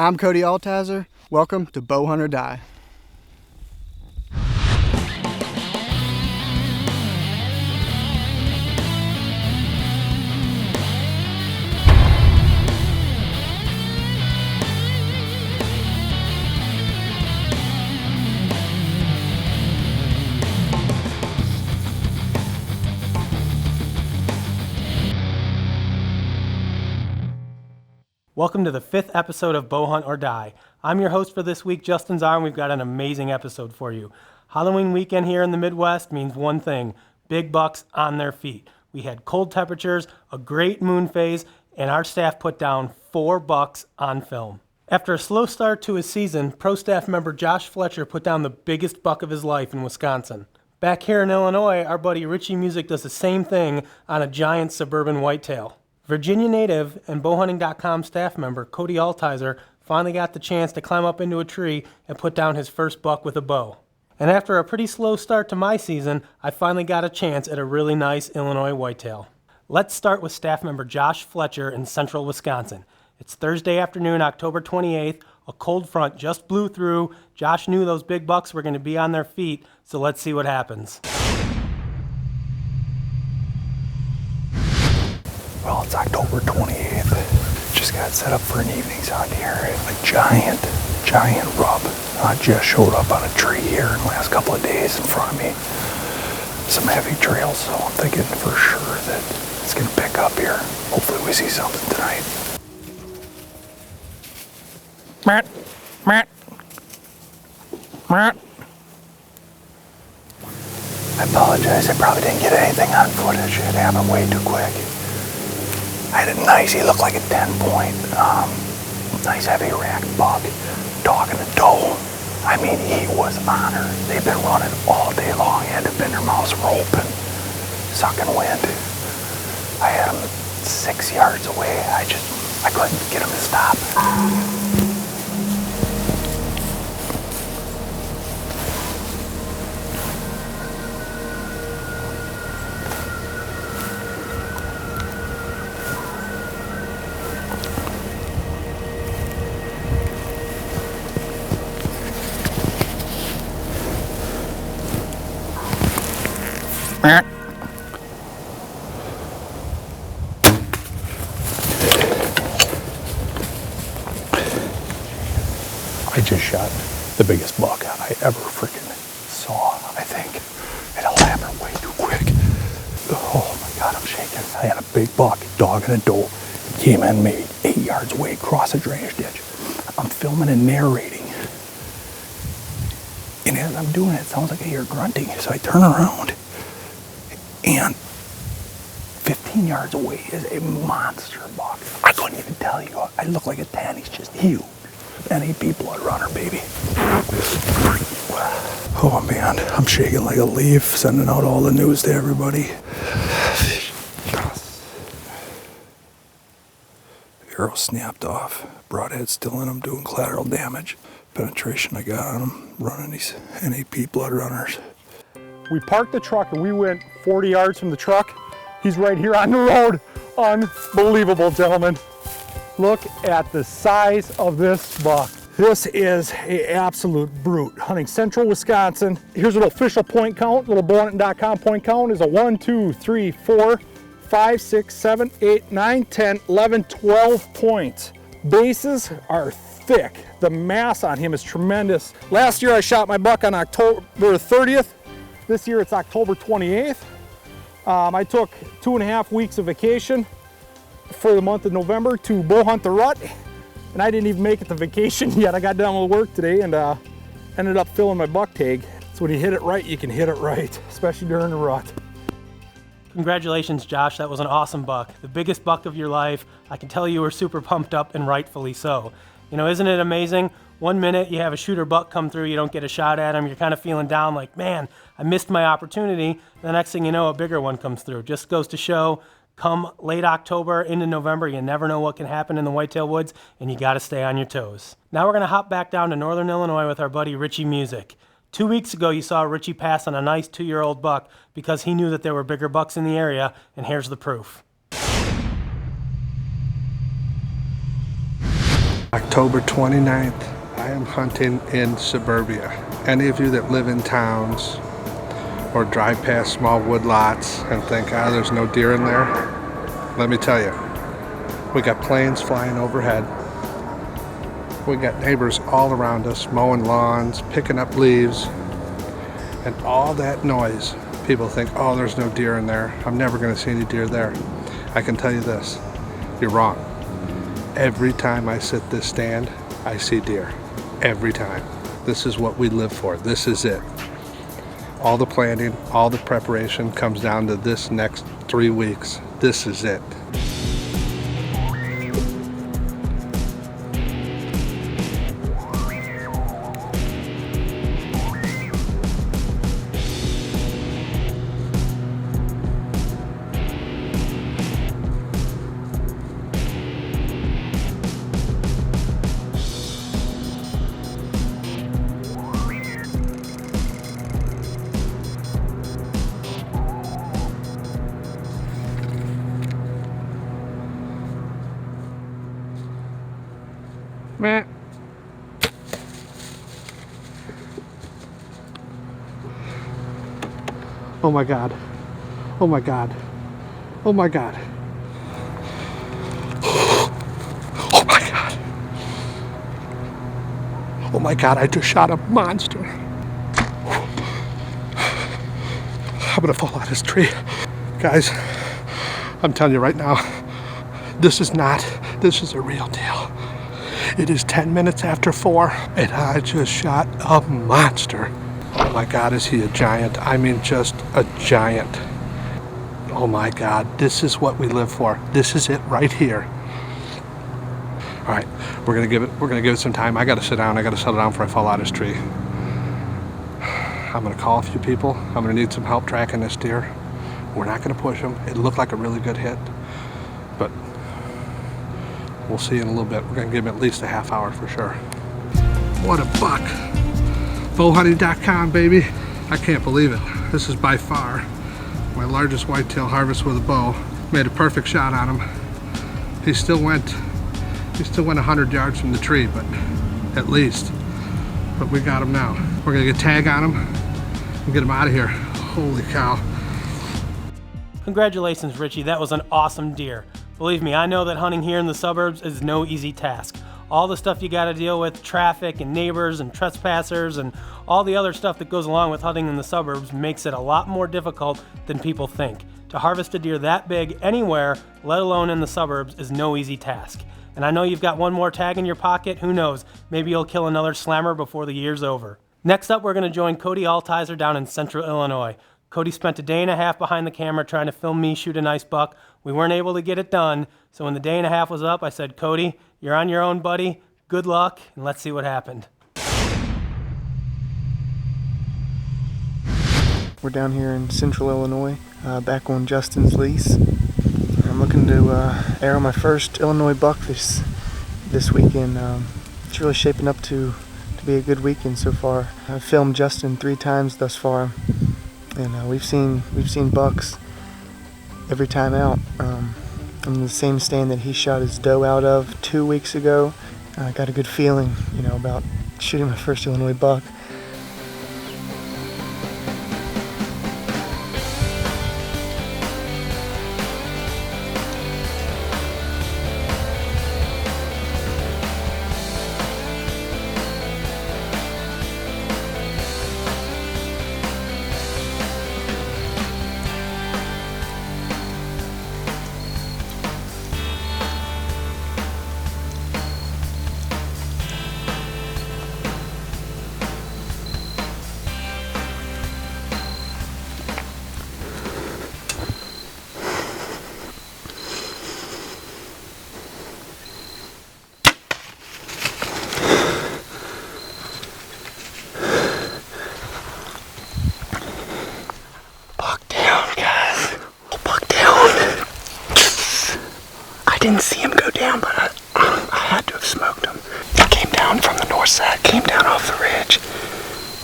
I'm Cody Altizer. Welcome to Bowhunt or Die. Welcome to the 5th episode of Bowhunt or Die. I'm your host for this week, Justin Zarr, and we've got an amazing episode for you. Halloween weekend here in the Midwest means one thing: big bucks on their feet. We had cold temperatures, a great moon phase, and our staff put down 4 bucks on film. After a slow start to his season, pro staff member Josh Fletcher put down the biggest buck of his life in Wisconsin. Back here in Illinois, our buddy Richie Music does the same thing on a giant suburban whitetail. Virginia native and bowhunting.com staff member Cody Altizer finally got the chance to climb up into a tree and put down his first buck with a bow. And after a pretty slow start to my season, I finally got a chance at a really nice Illinois whitetail. Let's start with staff member Josh Fletcher in central Wisconsin. It's Thursday afternoon, October 28th. A cold front just blew through. Josh knew those big bucks were going to be on their feet, so let's see what happens. Well, it's October 28th. Just got set up for an evening's hunt here. A giant rub just showed up on a tree here in the last couple of days in front of me. Some heavy trails, so I'm thinking for sure that it's going to pick up here. Hopefully we see something tonight. I apologize, I probably didn't get anything on footage. It happened way too quick. I had a nice, he looked like a 10-point, nice heavy rack buck, dog in a doe. I mean, he was on her. They've been running all day long. He had the binder mouse rope and sucking wind. I had him 6 yards away. I couldn't get him to stop. I just shot the biggest buck I ever freaking saw, I think. It'll happen way too quick. Oh my God, I'm shaking. I had a big buck, dog and a doe. He came in maybe 8 yards away, across a drainage ditch. I'm filming and narrating. And as I'm doing it, it sounds like I hear grunting. So I turn around, and 15 yards away is a monster buck. I couldn't even tell you. I look like a 10. He's just huge. NAP blood runner, baby. Oh man, I'm shaking like a leaf, sending out all the news to everybody. Arrow snapped off. Broadhead still in him, doing collateral damage. Penetration I got on him, running these NAP blood runners. We parked the truck and we went 40 yards from the truck. He's right here on the road. Unbelievable, gentlemen. Look at the size of this buck. This is an absolute brute. Hunting central Wisconsin. Here's an official point count. Little Bowhunt.com point count is a 1, 2, 3, 4, 5, 6, 7, 8, 9, 10, 11, 12 points. Bases are thick. The mass on him is tremendous. Last year I shot my buck on October 30th. This year it's October 28th. I took 2.5 weeks of vacation for the month of November to Bowhunt the rut, and I didn't even make it to vacation yet. I got done with work today and ended up filling my buck tag. So when you hit it right, you can hit it right, especially during the rut. Congratulations, Josh. That was an awesome buck. The biggest buck of your life. I can tell you were super pumped up, and rightfully so. You know, isn't it amazing? 1 minute you have a shooter buck come through, you don't get a shot at him, you're kind of feeling down like, man, I missed my opportunity. The next thing you know, a bigger one comes through. Just goes to show, come late October into November, you never know what can happen in the whitetail woods, and you got to stay on your toes. Now we're going to hop back down to northern Illinois with our buddy Richie Music. 2 weeks ago, you saw Richie pass on a nice 2-year-old buck because he knew that there were bigger bucks in the area, and here's the proof. October 29th, I am hunting in suburbia. Any of you that live in towns or drive past small woodlots and think, there's no deer in there, let me tell you, we got planes flying overhead. We got neighbors all around us mowing lawns, picking up leaves, and all that noise. People think, there's no deer in there. I'm never going to see any deer there. I can tell you this, you're wrong. Every time I sit this stand, I see deer. Every time. This is what we live for. This is it. All the planning, all the preparation comes down to this next 3 weeks. This is it. Meh. Oh my God. Oh my God. Oh my God. Oh my God. Oh my God, I just shot a monster. I'm gonna fall out of this tree. Guys, I'm telling you right now, this is a real deal. It is 10 minutes after 4, and I just shot a monster. Oh my God, is he a giant? I mean, just a giant. Oh my God, this is what we live for. This is it right here. All right, we're gonna give it some time. I gotta sit down. I gotta settle down before I fall out of this tree. I'm gonna call a few people. I'm gonna need some help tracking this deer. We're not gonna push him. It looked like a really good hit, but we'll see in a little bit. We're gonna give him at least a half hour for sure. What a buck. Bowhunting.com, baby. I can't believe it. This is by far my largest whitetail harvest with a bow. Made a perfect shot on him. He still went 100 yards from the tree, but at least. But we got him now. We're gonna get a tag on him and get him out of here. Holy cow. Congratulations, Richie. That was an awesome deer. Believe me, I know that hunting here in the suburbs is no easy task. All the stuff you gotta deal with, traffic and neighbors and trespassers and all the other stuff that goes along with hunting in the suburbs makes it a lot more difficult than people think. To harvest a deer that big anywhere, let alone in the suburbs, is no easy task. And I know you've got one more tag in your pocket. Who knows? Maybe you'll kill another slammer before the year's over. Next up, we're gonna join Cody Altizer down in central Illinois. Cody spent a day and a half behind the camera trying to film me shoot a nice buck. We weren't able to get it done, so when the day and a half was up, I said, Cody, you're on your own, buddy. Good luck, and let's see what happened. We're down here in central Illinois, back on Justin's lease. I'm looking to arrow my first Illinois buck this weekend. It's really shaping up to be a good weekend so far. I've filmed Justin 3 times thus far, and we've seen bucks every time out. I'm the same stand that he shot his doe out of 2 weeks ago. I got a good feeling, about shooting my first Illinois buck. Didn't see him go down, but I had to have smoked him. He came down from the north side, came down off the ridge.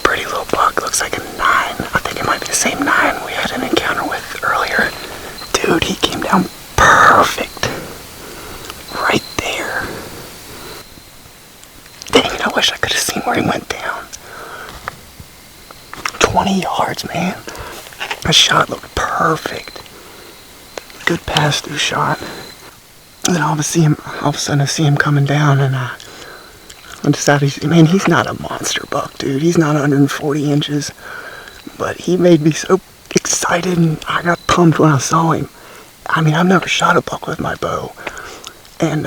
Pretty little buck, looks like a 9. I think it might be the same 9 we had an encounter with earlier. Dude, he came down perfect. Right there. Dude, I wish I could have seen where he went down. 20 yards, man. That shot looked perfect. Good pass-through shot. And then all of a sudden I see him coming down, and I decided, man, he's not a monster buck, dude. He's not 140 inches. But he made me so excited, and I got pumped when I saw him. I mean, I've never shot a buck with my bow. And,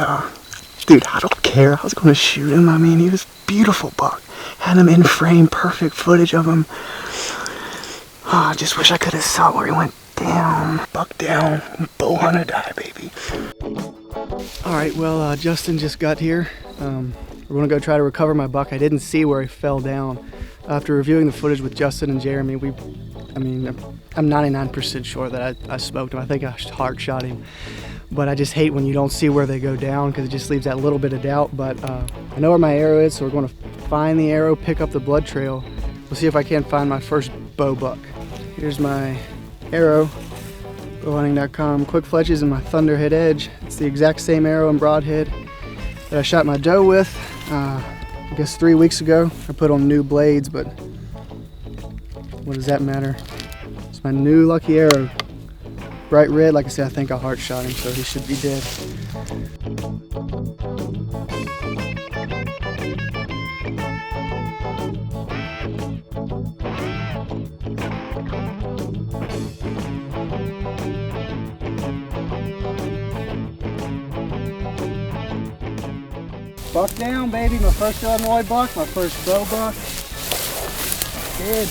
dude, I don't care. I was going to shoot him. I mean, he was a beautiful buck. Had him in frame, perfect footage of him. Oh, I just wish I could have saw where he went down. Buck down, bow hunt or die, baby. Alright, well, Justin just got here. We're going to go try to recover my buck. I didn't see where he fell down. After reviewing the footage with Justin and Jeremy, I'm 99% sure that I smoked him. I think I hard shot him. But I just hate when you don't see where they go down, because it just leaves that little bit of doubt. But I know where my arrow is, so we're going to find the arrow, pick up the blood trail. We'll see if I can't find my first bow buck. Here's my arrow, bowhunting.com, quick fletches and my thunderhead edge. It's the exact same arrow and broadhead that I shot my doe with, I guess 3 weeks ago. I put on new blades, but what does that matter? It's my new lucky arrow. Bright red, like I said, I think I heart shot him, so he should be dead. Buck down, baby. My first Illinois buck, my first bow buck. Good.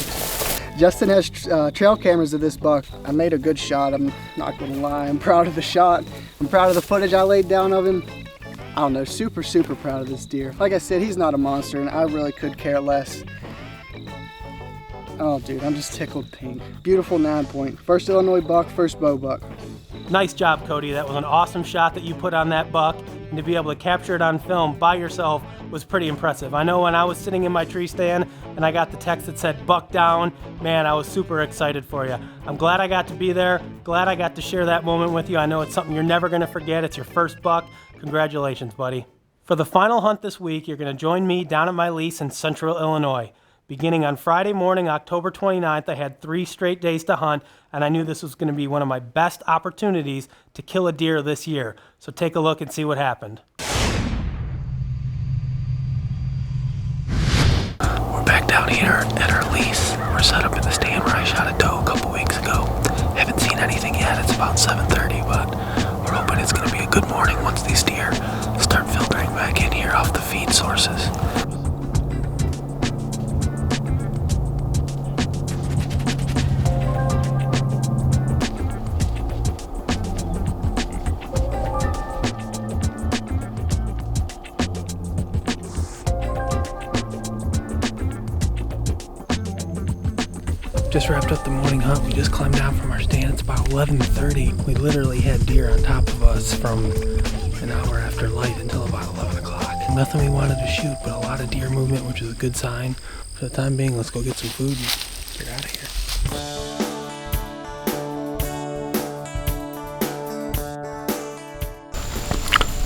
Justin has trail cameras of this buck. I made a good shot, I'm not gonna lie. I'm proud of the shot. I'm proud of the footage I laid down of him. I don't know, super proud of this deer. Like I said, he's not a monster, and I really could care less. Oh dude, I'm just tickled pink. Beautiful 9-point. First Illinois buck, first bow buck. Nice job, Cody. That was an awesome shot that you put on that buck, and to be able to capture it on film by yourself was pretty impressive. I know when I was sitting in my tree stand and I got the text that said buck down, man, I was super excited for you. I'm glad I got to be there, glad I got to share that moment with you. I know it's something you're never gonna forget. It's your first buck. Congratulations, buddy. For the final hunt this week, you're gonna join me down at my lease in Central Illinois. Beginning on Friday morning, October 29th, I had 3 straight days to hunt, and I knew this was going to be one of my best opportunities to kill a deer this year. So take a look and see what happened. We're back down here at our lease. We're set up in the stand where I shot a doe a couple weeks ago. Haven't seen anything yet. It's about 7:30, but we're hoping it's going to be a good morning once these deer start filtering back in here off the feed sources. Just wrapped up the morning hunt. We just climbed down from our stand. It's about 11:30. We literally had deer on top of us from an hour after light until about 11 o'clock. Nothing we wanted to shoot, but a lot of deer movement, which is a good sign. For the time being, let's go get some food and get out of here.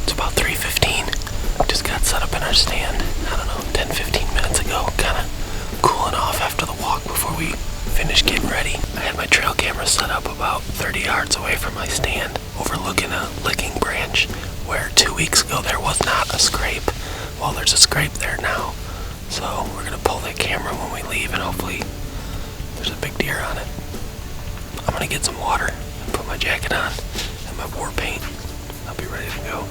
It's about 3:15. Just got set up in our stand, I don't know, 10-15 minutes ago. Kind of cooling off after the walk before we finished getting ready. I had my trail camera set up about 30 yards away from my stand, overlooking a licking branch where 2 weeks ago there was not a scrape. Well, there's a scrape there now. So we're gonna pull that camera when we leave, and hopefully there's a big deer on it. I'm gonna get some water and put my jacket on and my war paint. I'll be ready to go.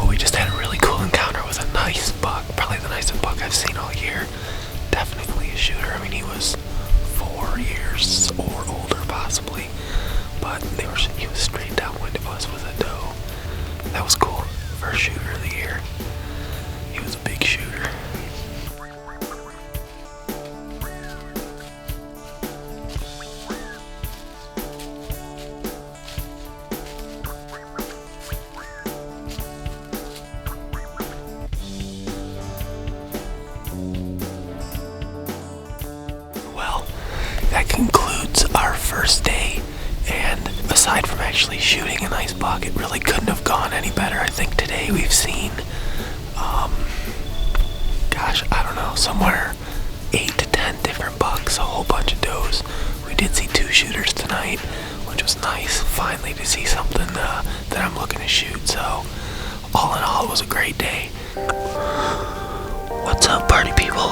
We just had a really cool encounter with a nice buck, probably the nicest buck I've seen all year. Definitely a shooter. I mean, he was 4 years or older possibly, but he was straight downwind of us with a doe. That was cool. First shooter of the year. He was a big shooter. actually shooting a nice buck. It really couldn't have gone any better. I think today we've seen, I don't know, somewhere 8 to 10 different bucks, a whole bunch of does. We did see 2 shooters tonight, which was nice, finally, to see something that I'm looking to shoot. So, all in all, it was a great day. What's up, party people?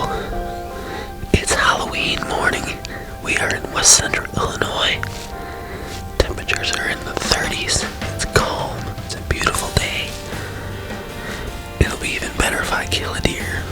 It's Halloween morning. We are in West Central Illinois. Temperatures are in the 30s. It's calm. It's a beautiful day. It'll be even better if I kill a deer.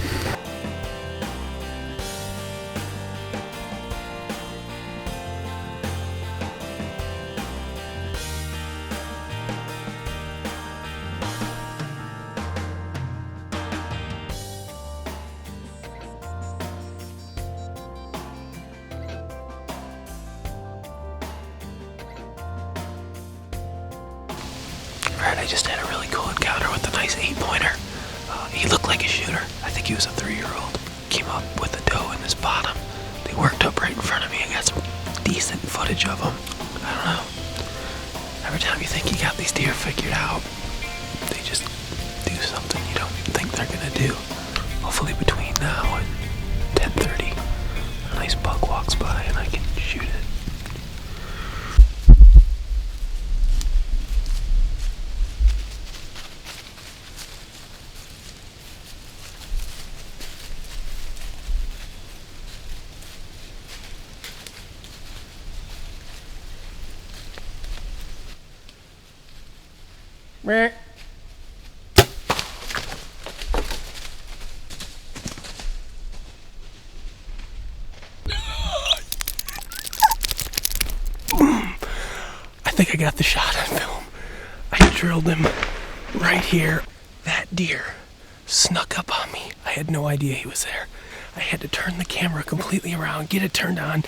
Alright, I just had a really cool encounter with a nice 8-pointer. He looked like a shooter. I think he was a 3-year-old. Came up with a doe in his bottom. They worked up right in front of me. I got some decent footage of them. I don't know. Every time you think you got these deer figured out, they just do something you don't think they're gonna do. Hopefully between now and 10:30, a nice buck walks by and I can shoot it. Meh. I think I got the shot on film. I drilled him right here. That deer snuck up on me. I had no idea he was there. I had to turn the camera completely around, get it turned on,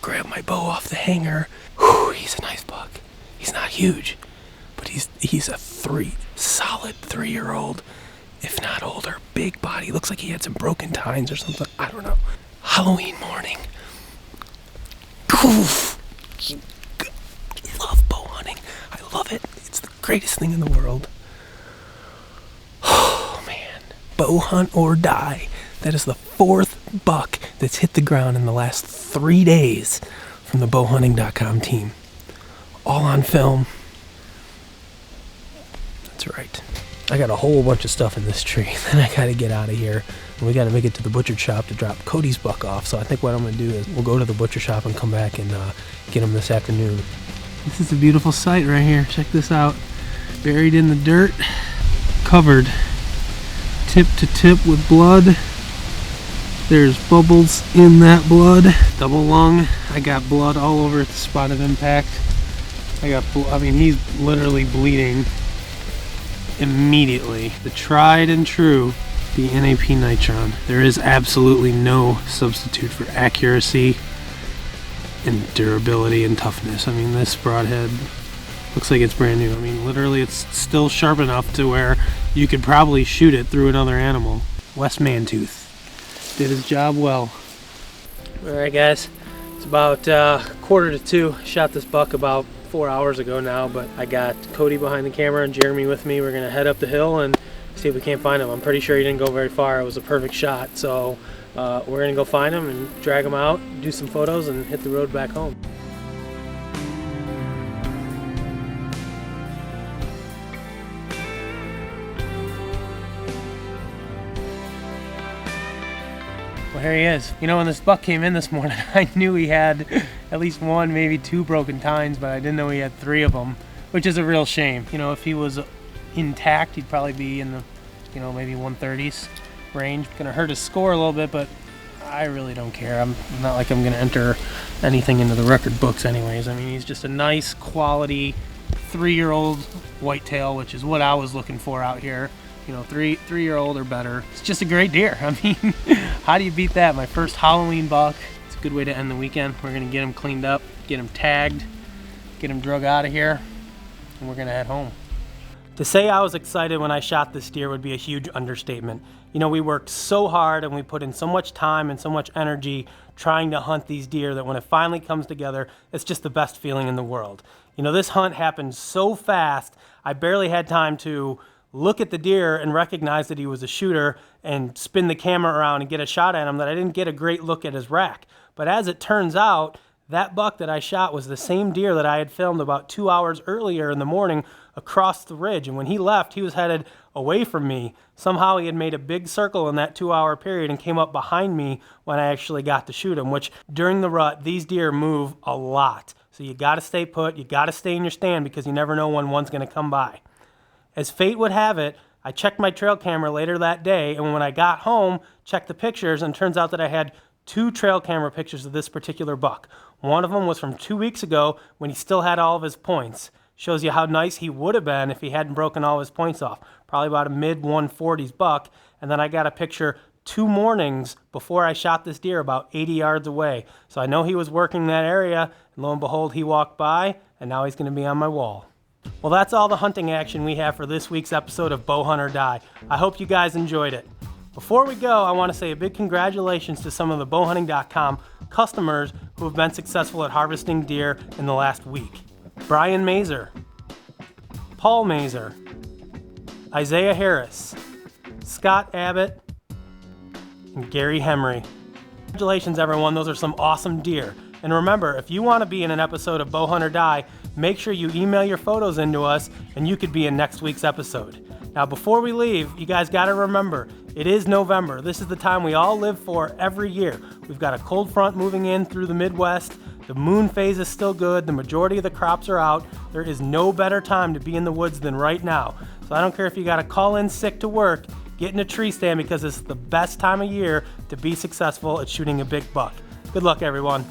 grab my bow off the hanger. Whew, he's a nice buck. He's not huge, but he's a solid 3-year-old, if not older. Big body. Looks like he had some broken tines or something. I don't know. Halloween morning. Oof. I love bow hunting. I love it. It's the greatest thing in the world. Oh man. Bow hunt or die. That is the 4th buck that's hit the ground in the last 3 days from the bowhunting.com team. All on film. That's right. I got a whole bunch of stuff in this tree. Then I gotta get out of here. And we gotta make it to the butcher shop to drop Cody's buck off. So I think what I'm gonna do is we'll go to the butcher shop and come back and get him this afternoon. This is a beautiful sight right here. Check this out. Buried in the dirt, covered tip to tip with blood. There's bubbles in that blood. Double lung. I got blood all over at the spot of impact. He's literally bleeding immediately. The tried and true, the NAP Nitron. There is absolutely no substitute for accuracy and durability and toughness. I mean, this broadhead looks like it's brand new. I mean, literally it's still sharp enough to where you could probably shoot it through another animal. West Mantooth did his job well. Alright guys, it's about 1:45. Shot this buck about 4 hours ago now, but I got Cody behind the camera and Jeremy with me. We're gonna head up the hill and see if we can't find him. I'm pretty sure he didn't go very far. It was a perfect shot, so we're gonna go find him and drag him out, do some photos, and hit the road back home. Well, here he is. You know, when this buck came in this morning, I knew he had at least 1, maybe 2 broken tines, but I didn't know he had 3 of them, which is a real shame. You know, if he was intact, he'd probably be in the, maybe 130s range. Gonna hurt his score a little bit, but I really don't care. I'm not like I'm gonna enter anything into the record books anyways. I mean, he's just a nice quality 3-year-old whitetail, which is what I was looking for out here. 3-year-old or better. It's just a great deer. I mean, how do you beat that? My first Halloween buck. It's a good way to end the weekend. We're gonna get him cleaned up, get him tagged, get him drug out of here, and we're gonna head home. To say I was excited when I shot this deer would be a huge understatement. We worked so hard and we put in so much time and so much energy trying to hunt these deer that when it finally comes together, it's just the best feeling in the world. You know, this hunt happened so fast, I barely had time to look at the deer and recognize that he was a shooter and spin the camera around and get a shot at him, that I didn't get a great look at his rack. But as it turns out, that buck that I shot was the same deer that I had filmed about 2 hours earlier in the morning across the ridge. And when he left, he was headed away from me. Somehow he had made a big circle in that 2-hour period and came up behind me when I actually got to shoot him, which during the rut, these deer move a lot. So you got to stay put, you got to stay in your stand because you never know when one's going to come by. As fate would have it, I checked my trail camera later that day, and when I got home, checked the pictures, and it turns out that I had 2 trail camera pictures of this particular buck. One of them was from 2 weeks ago when he still had all of his points. Shows you how nice he would have been if he hadn't broken all his points off. Probably about a mid-140s buck. And then I got a picture 2 mornings before I shot this deer about 80 yards away. So I know he was working that area, and lo and behold, he walked by, and now he's going to be on my wall. Well, that's all the hunting action we have for this week's episode of Bowhunt or Die. I hope you guys enjoyed it. Before we go, I want to say a big congratulations to some of the bowhunting.com customers who have been successful at harvesting deer in the last week. Brian Mazer, Paul Mazer, Isaiah Harris, Scott Abbott, and Gary Hemry. Congratulations, everyone. Those are some awesome deer. And remember, if you want to be in an episode of Bowhunt or Die, make sure you email your photos into us and you could be in next week's episode. Now, before we leave, you guys got to remember, it is November. This is the time we all live for every year. We've got a cold front moving in through the Midwest. The moon phase is still good. The majority of the crops are out. There is no better time to be in the woods than right now. So I don't care if you got to call in sick to work, get in a tree stand because it's the best time of year to be successful at shooting a big buck. Good luck, everyone.